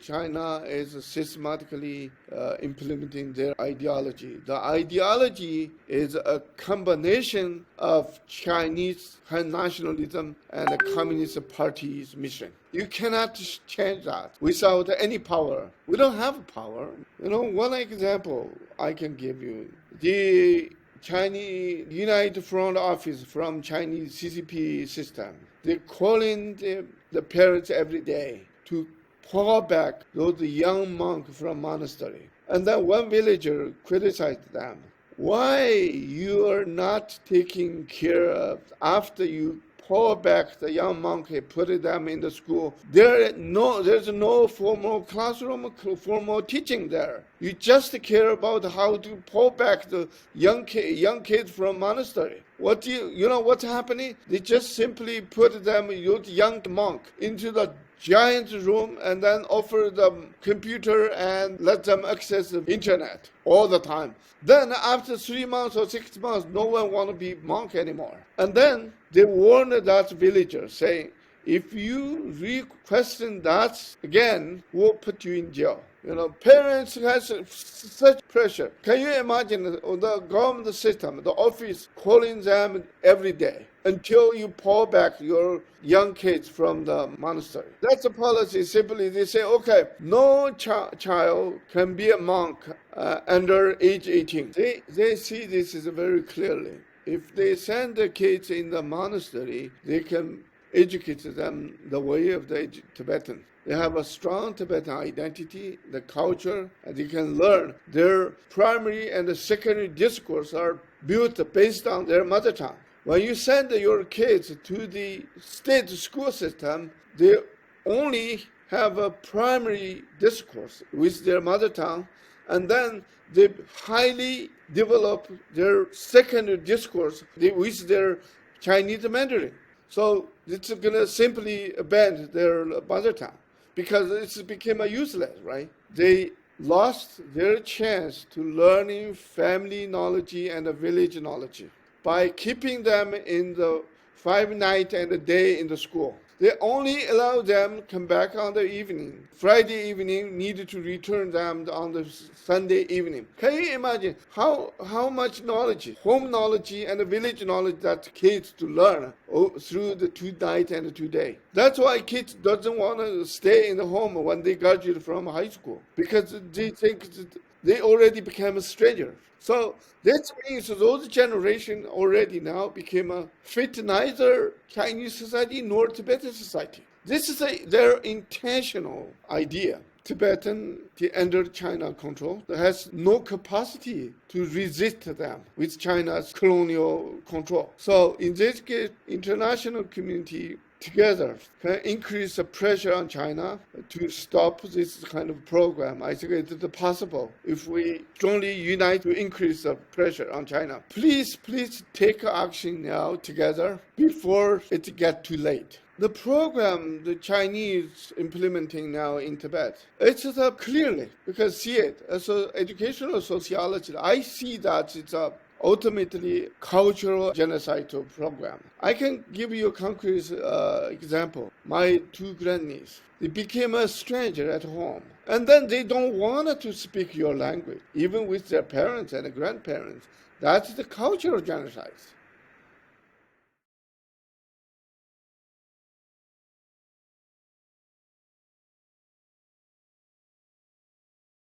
China is systematically implementing their ideology. The ideology is a combination of Chinese nationalism and the Communist Party's mission. You cannot change that without any power. We don't have power. One example I can give you. The Chinese United Front Office from Chinese CCP system. They call in the parents every day to pull back those young monks from monastery. And then one villager criticized them. Why you are not taking care of after you pull back the young monk and put them in the school? There's no formal classroom, formal teaching there. You just care about how to pull back the young kids from monastery. What's happening? They just simply put them, young monk, into the giant room and then offer them computer and let them access the internet all the time. Then after 3 months or 6 months, no one want to be monk anymore. And then they warned that villager saying, if you re-question that again, we'll put you in jail. Parents has such pressure. Can you imagine the government system, the office calling them every day until you pull back your young kids from the monastery? That's a policy. Simply, they say, okay, no child can be a monk under age 18. They see this is very clearly. If they send the kids in the monastery, they can educate them the way of the Tibetan. They have a strong Tibetan identity, the culture, and they can learn. Their primary and the secondary discourse are built based on their mother tongue. When you send your kids to the state school system, they only have a primary discourse with their mother tongue, and then they highly develop their secondary discourse with their Chinese Mandarin. So it's going to simply abandon their mother tongue because it became useless, right? They lost their chance to learning family knowledge and village knowledge by keeping them in the 5 nights and a day in the school. They only allow them to come back on the evening. Friday evening, needed to return them on the Sunday evening. Can you imagine how much knowledge, home knowledge and village knowledge that kids to learn through the 2 nights and 2 days? That's why kids doesn't want to stay in the home when they graduate from high school, because they think they already became a stranger. So that means those generation already now became a fit neither Chinese society nor Tibetan society. This is their intentional idea. Tibetan, under China control, has no capacity to resist them with China's colonial control. So in this case, international community together can increase the pressure on China to stop this kind of program. I think it is possible if we strongly unite to increase the pressure on China. Please take action now together before it gets too late. The program the Chinese implementing now in Tibet, it's clearly, because see it as an educational sociology, I see that it's ultimately cultural genocidal program. I can give you a concrete example. My 2 grandnieces, they became a stranger at home. And then they don't want to speak your language, even with their parents and grandparents. That's the cultural genocide.